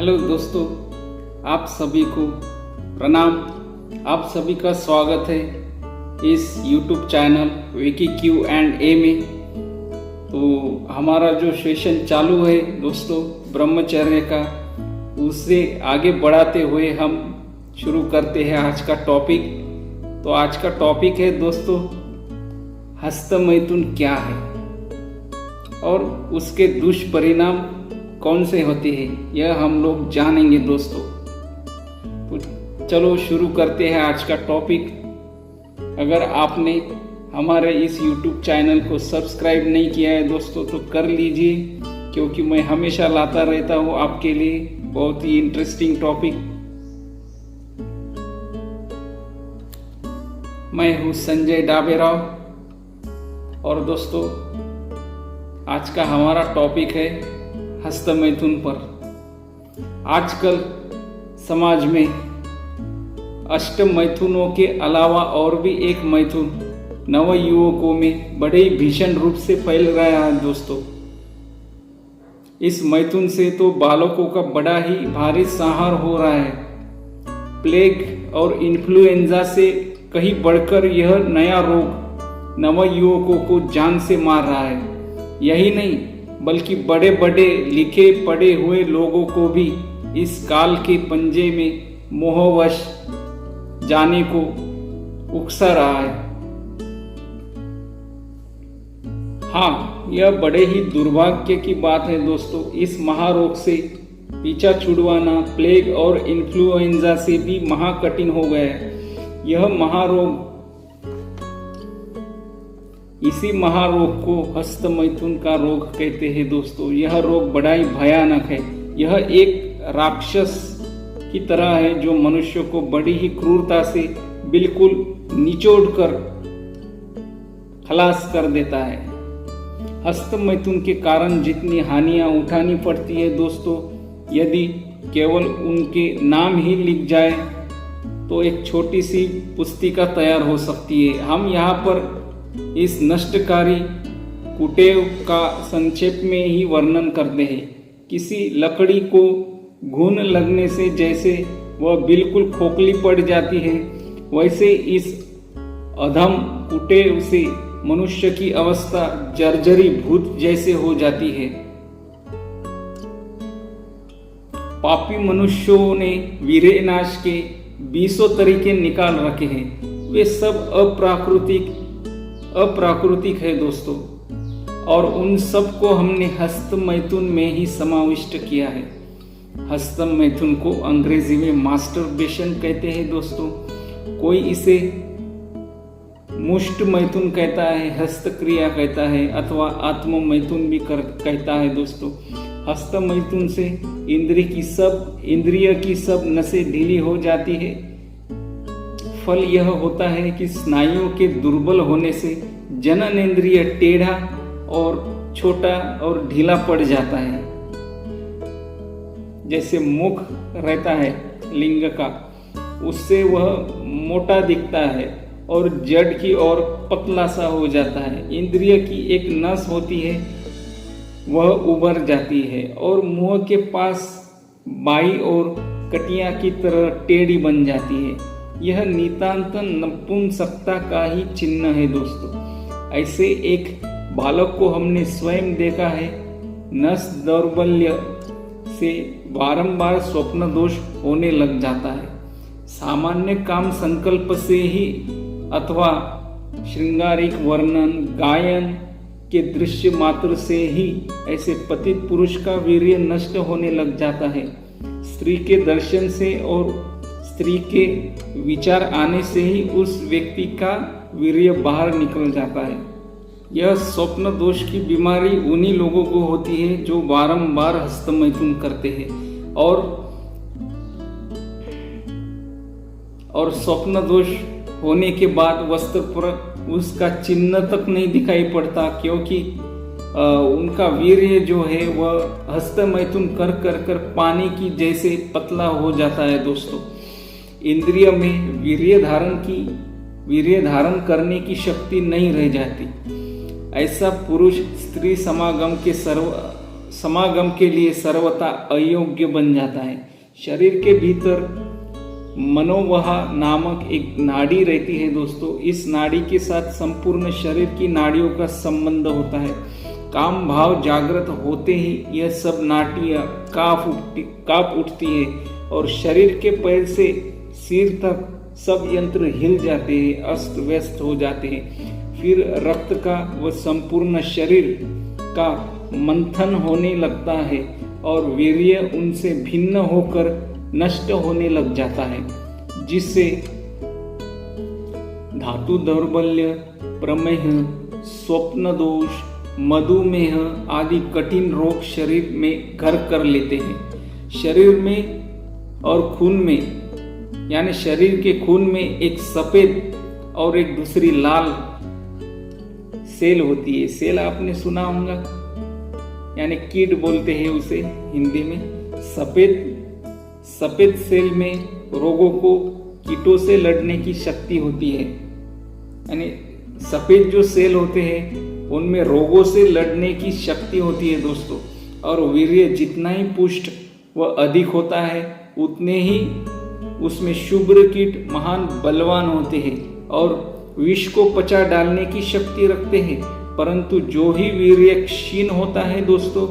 Hello दोस्तों, आप सभी को प्रणाम। आप सभी का स्वागत है इस YouTube channel Vicky Q and A में। तो हमारा जो सेशन चालू है दोस्तों ब्रह्मचर्य का, उससे आगे बढ़ाते हुए हम शुरू करते हैं आज का टॉपिक। तो आज का टॉपिक है दोस्तों, हस्तमैथुन क्या है और उसके दुष्परिणाम कौन से होते हैं, यह हम लोग जानेंगे दोस्तों। तो चलो शुरू करते हैं आज का टॉपिक। अगर आपने हमारे इस YouTube चैनल को सब्सक्राइब नहीं किया है दोस्तों तो कर लीजिए, क्योंकि मैं हमेशा लाता रहता हूँ आपके लिए बहुत ही इंटरेस्टिंग टॉपिक। मैं हूँ संजय डाबेराव और दोस्तों आज का हमारा टॉपिक है हस्तमैथुन पर। आजकल समाज में अष्टमैथुनों के अलावा और भी एक मैथुन नवयुवकों में बड़े ही भीषण रूप से फैल रहा है दोस्तों। इस मैथुन से तो बालकों का बड़ा ही भारी संहार हो रहा है। प्लेग और इन्फ्लुएंजा से कहीं बढ़कर यह नया रोग नवयुवकों को जान से मार रहा है। यही नहीं बल्कि बड़े बड़े लिखे पढ़े हुए लोगों को भी इस काल के पंजे में मोहवश जाने को उकसा रहा है। हाँ, यह बड़े ही दुर्भाग्य की बात है दोस्तों। इस महारोग से पीछा छुड़वाना प्लेग और इन्फ्लुएंजा से भी महाकठिन हो गया है। यह महारोग, इसी महारोग को हस्तमैथुन का रोग कहते हैं दोस्तों। यह रोग बड़ा ही भयानक है। यह एक राक्षस की तरह है जो मनुष्य को बड़ी ही क्रूरता से बिल्कुल निचोड़कर खलास कर देता है। हस्तमैथुन के कारण जितनी हानियां उठानी पड़ती है दोस्तों, यदि केवल उनके नाम ही लिख जाए तो एक छोटी सी पुस्तिका तैयार हो सकती है। हम यहाँ पर इस नष्टकारी कुटेव का संक्षेप में ही वर्णन करते हैं। किसी लकड़ी को घुन लगने से जैसे वह बिल्कुल खोखली पड़ जाती है, वैसे इस अधम कुटेव से मनुष्य की अवस्था जर्जरी भूत जैसे हो जाती है। पापी मनुष्यों ने वीरनाश के 20 तरीके निकाल रखे हैं। वे सब अप्राकृतिक है दोस्तों, और उन सब को हमने हस्तमैथुन में ही समाविष्ट किया है। हस्तमैथुन को अंग्रेजी में मास्टरबेशन कहते हैं दोस्तों। कोई इसे मुष्टमैथुन कहता है, हस्तक्रिया कहता है, अथवा आत्ममैथुन भी कहता है दोस्तों। हस्तमैथुन से इंद्रिय की सब नसें ढीली हो जाती है। फल यह होता है कि स्नायुओं के दुर्बल होने से जननेंद्रिय टेढ़ा और छोटा और ढीला पड़ जाता है। जैसे मुख रहता है लिंग का, उससे वह मोटा दिखता है और जड़ की ओर पतला सा हो जाता है। इंद्रिय की एक नस होती है, वह उभर जाती है और मुंह के पास बाई और कटिया की तरह टेढ़ी बन जाती है। यह नितांत नपुंसकता का ही चिन्ह है दोस्तों। ऐसे एक बालक को हमने स्वयं देखा है। नस दौर्बल्य से बारंबार स्वप्न दोष होने लग जाता है। सामान्य काम संकल्प से ही अथवा श्रृंगारिक वर्णन गायन के दृश्य मात्र से ही ऐसे पतित पुरुष का वीर्य नष्ट होने लग जाता है। स्त्री के दर्शन से और स्त्री के विचार आने से ही उस व्यक्ति का वीर्य बाहर निकल जाता है। यह स्वप्न दोष की बीमारी उन्हीं लोगों को होती है जो बारंबार हस्तमैथुन करते हैं और स्वप्न दोष होने के बाद वस्त्र पर उसका चिन्ह तक नहीं दिखाई पड़ता, क्योंकि उनका वीर्य जो है वह हस्तमैथुन कर कर कर पानी की जैसे पतला हो जाता है दोस्तों। इंद्रिय में वीर्य धारण करने की शक्ति नहीं रह जाती। ऐसा पुरुष स्त्री समागम के समागम के लिए सर्वथा अयोग्य बन जाता है। शरीर के भीतर मनोवहा नामक एक नाड़ी रहती है दोस्तों। इस नाड़ी के साथ संपूर्ण शरीर की नाड़ियों का संबंध होता है। काम भाव जागृत होते ही यह सब नाड़ियां कांप उठती है और शरीर के पैर से सिर तक सब यंत्र हिल जाते हैं, अस्त व्यस्त हो जाते हैं। फिर रक्त का व संपूर्ण शरीर का मंथन होने लगता है और वीर्य उनसे भिन्न होकर नष्ट होने लग जाता है, जिससे धातु दौर्बल्य, प्रमेह, स्वप्न दोष, मधुमेह आदि कठिन रोग शरीर में घर कर लेते हैं। शरीर में और खून में, यानी शरीर के खून में एक सफेद और एक दूसरी लाल सेल होती है। सेल आपने सुना होगा, यानी कीड बोलते हैं उसे हिंदी में। सफेद सेल में रोगों को कीटों से लड़ने की शक्ति होती है। यानी सफेद जो सेल होते हैं उनमें रोगों से लड़ने की शक्ति होती है दोस्तों। और वीर्य जितना ही पुष्ट व अधिक होता है उतने ही उसमें शुभ्र कीट महान बलवान होते हैं और विष को पचा डालने की शक्ति रखते हैं। परंतु जो ही वीर्य क्षीण होता है दोस्तों,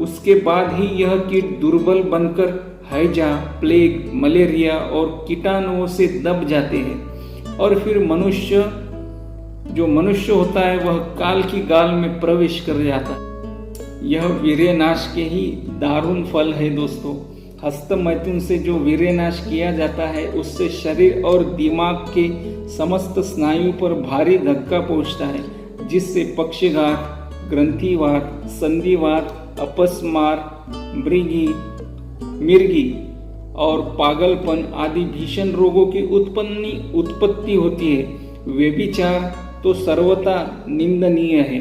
उसके बाद ही यह कीट दुर्बल बनकर हैजा, प्लेग, मलेरिया और कीटाणुओं से दब जाते हैं और फिर मनुष्य होता है वह काल की गाल में प्रवेश कर जाता है। यह वीर्यनाश के ही दारुण फल है दोस्तों। हस्त मैथुन से जो वीर्यनाश किया जाता है उससे शरीर और दिमाग के समस्त स्नायु पर भारी धक्का पहुंचता है, जिससे पक्षघात, ग्रंथिवात, संधिवात, अपस्मार, मिर्गी और पागलपन आदि भीषण रोगों की उत्पत्ति होती है। व्यभिचार तो सर्वथा निंदनीय है,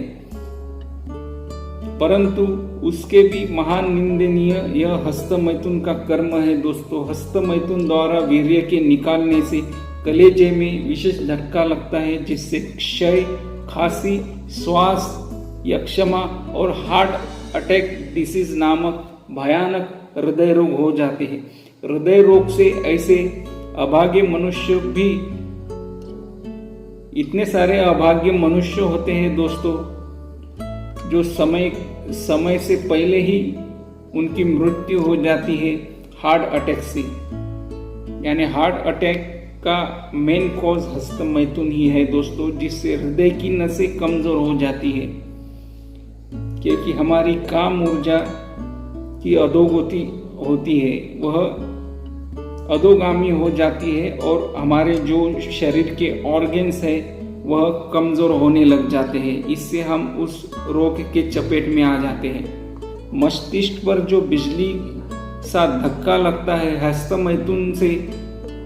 परंतु उसके भी महान निंदनीय यह हस्तमैथुन का कर्म है दोस्तों। हस्तमैथुन द्वारा वीर्य के निकालने से कलेजे में विशेष धक्का लगता है, जिससे क्षय, खांसी, श्वास, यक्षमा और हार्ट अटैक डिसीज नामक भयानक हृदय रोग हो जाते हैं। हृदय रोग से ऐसे अभागे मनुष्य भी, इतने सारे अभाग्य मनुष्य होते हैं दोस्तों जो समय से पहले ही उनकी मृत्यु हो जाती है हार्ट अटैक से। यानी हार्ट अटैक का मेन कॉज हस्तमैथुन ही है दोस्तों, जिससे हृदय की नसें कमजोर हो जाती है, क्योंकि हमारी काम ऊर्जा की अधोगति होती है, वह अधोगामी हो जाती है और हमारे जो शरीर के ऑर्गन्स है वह कमजोर होने लग जाते हैं। इससे हम उस रोग के चपेट में आ जाते हैं। मस्तिष्क पर जो बिजली सा धक्का लगता है हस्तमैथुन से,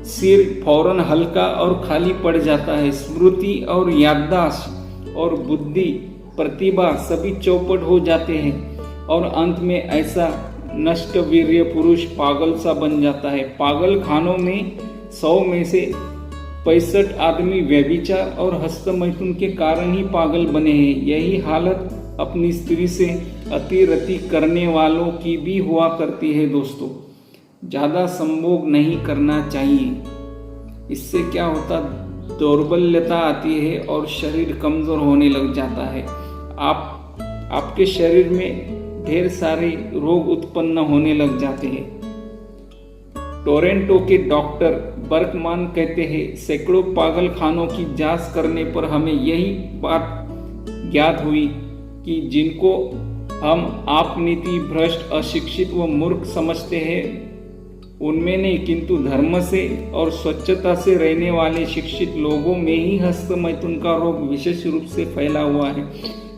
सिर फौरन हल्का और खाली पड़ जाता है। स्मृति और याददाश्त और बुद्धि, प्रतिभा सभी चौपट हो जाते हैं और अंत में ऐसा नष्ट वीर्य पुरुष पागल सा बन जाता है। पागल खानों में 100 में से 65 आदमी व्यभिचार और हस्तमैथुन के कारण ही पागल बने हैं। यही हालत अपनी स्त्री से अतिरति करने वालों की भी हुआ करती है दोस्तों। ज्यादा संभोग नहीं करना चाहिए, इससे क्या होता, दौर्बल्यता आती है और शरीर कमजोर होने लग जाता है। आपके शरीर में ढेर सारे रोग उत्पन्न होने लग जाते हैं। टोरंटो के डॉक्टर बर्कमान कहते हैं, सैकड़ों पागल खानों की जांच करने पर हमें यही बात ज्ञात हुई कि जिनको हम आपनीति, भ्रष्ट, अशिक्षित व मूर्ख समझते हैं उनमें नहीं, किंतु धर्म से और स्वच्छता से रहने वाले शिक्षित लोगों में ही हस्तमैथुन का रोग विशेष रूप से फैला हुआ है।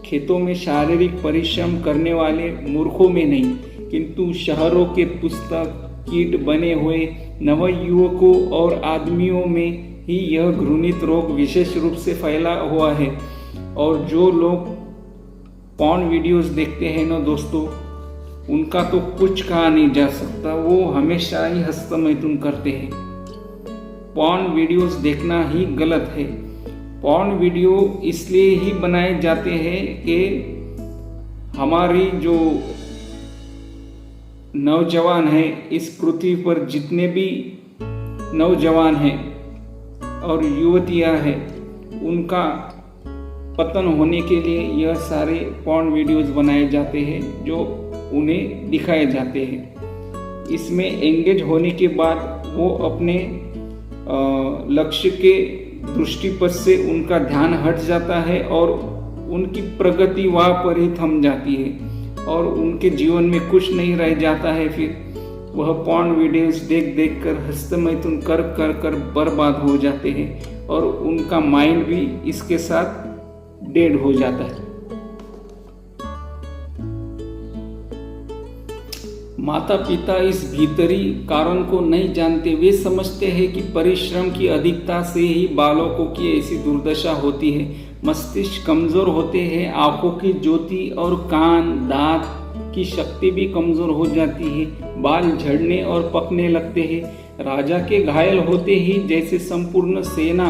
खेतों में शारीरिक परिश्रम करने वाले मूर्खों में नहीं, किंतु शहरों के पुस्तक कीट बने हुए नवयुवकों और आदमियों में ही यह घृणित रोग विशेष रूप से फैला हुआ है। और जो लोग पॉर्न वीडियोस देखते हैं ना दोस्तों, उनका तो कुछ कहा नहीं जा सकता, वो हमेशा ही हस्तमैथुन करते हैं। पॉर्न वीडियोस देखना ही गलत है। पॉर्न वीडियो इसलिए ही बनाए जाते हैं कि हमारी जो नौजवान हैं, इस पृथ्वी पर जितने भी नौजवान हैं और युवतियां हैं, उनका पतन होने के लिए यह सारे पॉर्न वीडियोस बनाए जाते हैं जो उन्हें दिखाए जाते हैं। इसमें एंगेज होने के बाद वो अपने लक्ष्य के दृष्टिपथ से उनका ध्यान हट जाता है और उनकी प्रगति वहाँ पर ही थम जाती है और उनके जीवन में कुछ नहीं रह जाता है। फिर वह पॉर्न वीडियोस देख देख कर हस्तमैथुन कर कर कर बर्बाद हो जाते हैं और उनका माइंड भी इसके साथ डेड हो जाता है। माता पिता इस भीतरी कारण को नहीं जानते। वे समझते हैं कि परिश्रम की अधिकता से ही बालकों की ऐसी दुर्दशा होती है। मस्तिष्क कमजोर होते हैं, आंखों की ज्योति और कान दांत की शक्ति भी कमजोर हो जाती है, बाल झड़ने और पकने लगते हैं। राजा के घायल होते ही जैसे संपूर्ण सेना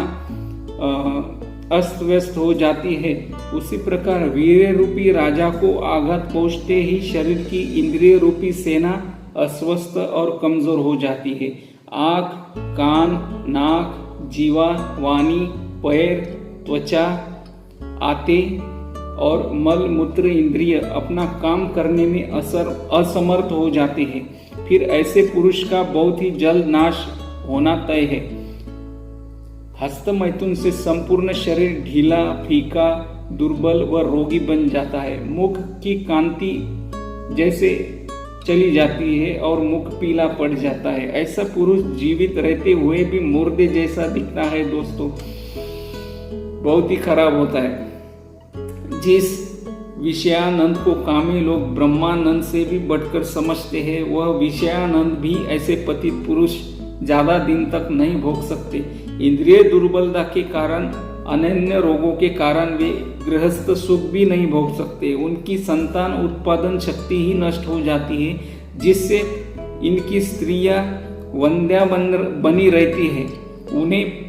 अस्त व्यस्त हो जाती है, उसी प्रकार वीर्य रूपी राजा को आघात पहुंचते ही शरीर की इंद्रिय रूपी सेना अस्वस्थ और कमजोर हो जाती है। आँख, कान, नाक, जीवा, वाणी, पैर, त्वचा, आते और मल मूत्र इंद्रिय अपना काम करने में असमर्थ हो जाते हैं। फिर ऐसे पुरुष का बहुत ही जल्द नाश होना तय है। हस्तमैथुन से संपूर्ण शरीर ढीला, फीका, दुर्बल व रोगी बन जाता है। मुख की कांति जैसे चली जाती है और मुख पीला पड़ जाता है। ऐसा पुरुष जीवित रहते हुए भी मुर्दे जैसा दिखता है दोस्तों, बहुत ही खराब होता है। जिस विषयानंद को कामी लोग ब्रह्मानंद से भी बढ़कर समझते हैं, वह विषयानंद भी ऐसे पतित पुरुष ज्यादा दिन तक नहीं भोग सकते। इंद्रिय दुर्बलता के कारण, अनन्य रोगों के कारण वे गृहस्थ सुख भी नहीं भोग सकते। उनकी संतान उत्पादन शक्ति ही नष्ट हो जाती है, जिससे इनकी स्त्रियां वंध्या बनी रहती है। उन्हें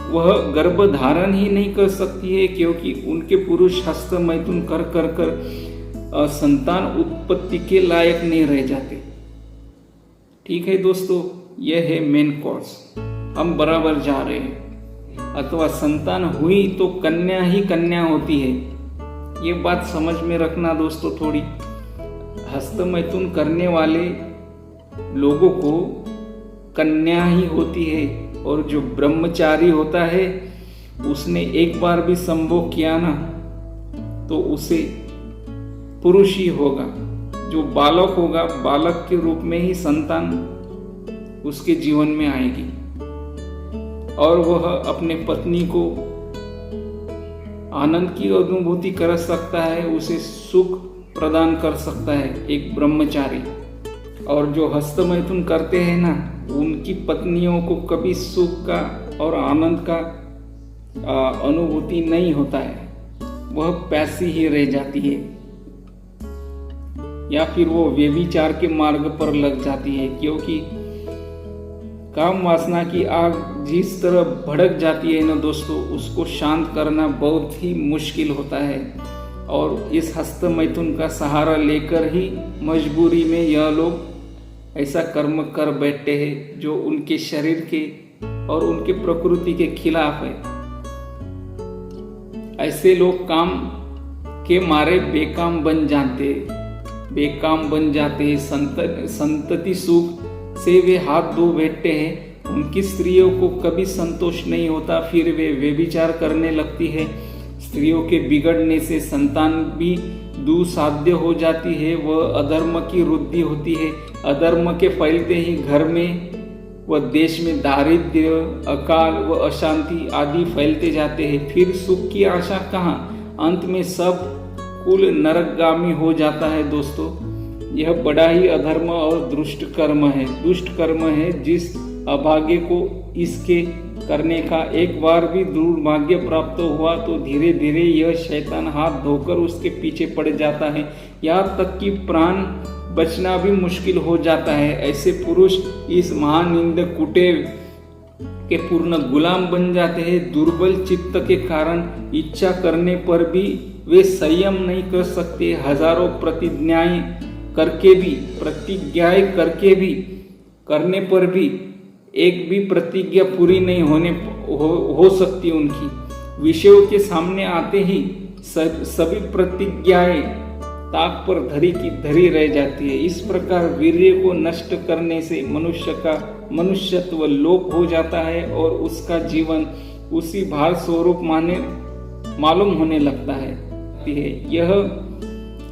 वह गर्भ धारण ही नहीं कर सकती है, क्योंकि उनके पुरुष हस्तमैथुन कर कर कर संतान उत्पत्ति के लायक नहीं रह जाते। ठीक है दोस्तों, यह है मेन कॉज। हम बराबर जा रहे हैं, अथवा संतान हुई तो कन्या ही कन्या होती है। ये बात समझ में रखना दोस्तों थोड़ी। हस्तमैथुन करने वाले लोगों को कन्या ही होती है, और जो ब्रह्मचारी होता है उसने एक बार भी संभोग किया ना तो उसे पुरुष ही होगा। जो बालक होगा, बालक के रूप में ही संतान उसके जीवन में आएगी और वह अपने पत्नी को आनंद की अनुभूति कर सकता है, उसे सुख प्रदान कर सकता है एक ब्रह्मचारी। और जो हस्तमैथुन करते हैं ना, उनकी पत्नियों को कभी सुख का और आनंद का अनुभूति नहीं होता है, वह प्यासी ही रह जाती है, या फिर वो व्यभिचार के मार्ग पर लग जाती है। क्योंकि काम वासना की आग जिस तरह भड़क जाती है ना दोस्तों, उसको शांत करना बहुत ही मुश्किल होता है। और इस हस्तमैथुन का सहारा लेकर ही मजबूरी में यह लोग ऐसा कर्म कर बैठते हैं जो उनके शरीर के और उनके प्रकृति के खिलाफ है। ऐसे लोग काम के मारे बेकाम बन जाते हैं। संतति सुख से वे हाथ धो बैठते हैं। उनकी स्त्रियों को कभी संतोष नहीं होता, फिर वे व्यभिचार करने लगती है। स्त्रियों के बिगड़ने से संतान भी दुसाध्य हो जाती है, वह अधर्म की वृद्धि होती है। अधर्म के फैलते ही घर में व देश में दारिद्र्य, अकाल व अशांति आदि फैलते जाते हैं। फिर सुख की आशा कहाँ, अंत में सब कुल नरकगामी हो जाता है दोस्तों। यह बड़ा ही अधर्म और दुष्ट कर्म है। जिस अभागे को इसके करने का एक बार भी दुर्भाग्य प्राप्त हुआ तो धीरे धीरे यह शैतान हाथ धोकर उसके पीछे पड़ जाता है, यहाँ तक कि प्राण बचना भी मुश्किल हो जाता है। ऐसे पुरुष इस महानिंद कुटेव के पूर्ण गुलाम बन जाते हैं। दुर्बल चित्त के कारण इच्छा करने पर भी वे संयम नहीं कर सकते। हजारों प्रतिज्ञाएं करके भी, प्रतिज्ञाएं करके भी, करने पर भी एक भी प्रतिज्ञा पूरी नहीं हो सकती उनकी। विषयों के सामने आते ही सभी प्रतिज्ञाएं ताक पर धरी की धरी रह जाती है। इस प्रकार वीर्य को नष्ट करने से मनुष्य का मनुष्यत्व लोप हो जाता है और उसका जीवन उसी भार स्वरूप मालूम होने लगता है। यह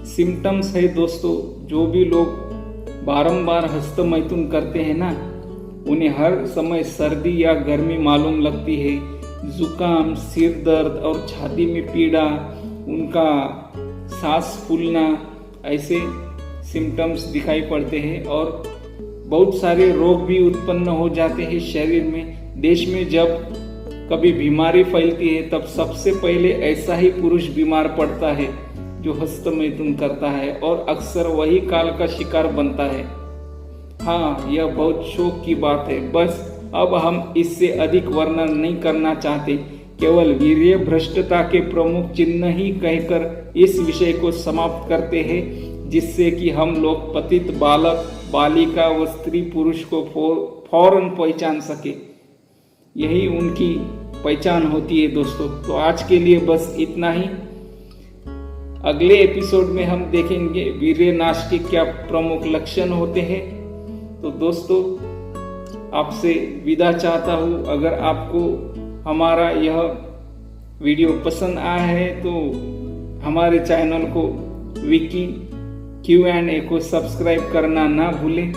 सिम्टम्स है दोस्तों। जो भी लोग बारंबार हस्तमैथुन करते हैं ना, उन्हें हर समय सर्दी या गर्मी मालूम लगती है, जुकाम, सिर दर्द और छाती में पीड़ा, उनका सांस फूलना, ऐसे सिम्टम्स दिखाई पड़ते हैं और बहुत सारे रोग भी उत्पन्न हो जाते हैं शरीर में। देश में जब कभी बीमारी फैलती है तब सबसे पहले ऐसा ही पुरुष बीमार पड़ता है जो हस्तमैथुन करता है और अक्सर वही काल का शिकार बनता है। हाँ, यह बहुत शोक की बात है। बस अब हम इससे अधिक वर्णन नहीं करना चाहते, केवल वीर्य भ्रष्टता के प्रमुख चिन्ह ही कहकर इस विषय को समाप्त करते हैं, जिससे कि हम लोग पतित बालक, बालिका व स्त्री पुरुष को फौरन पहचान सके। यही उनकी पहचान होती है दोस्तों। तो आज के लिए बस इतना ही। अगले एपिसोड में हम देखेंगे वीर्य नाश के क्या प्रमुख लक्षण होते हैं। तो दोस्तों, आपसे विदा चाहता हूँ। अगर आपको हमारा यह वीडियो पसंद आया है तो हमारे चैनल को विकी Q&A को सब्सक्राइब करना ना भूलें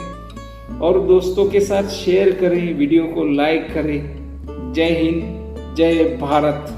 और दोस्तों के साथ शेयर करें, वीडियो को लाइक करें। जय हिंद, जय भारत।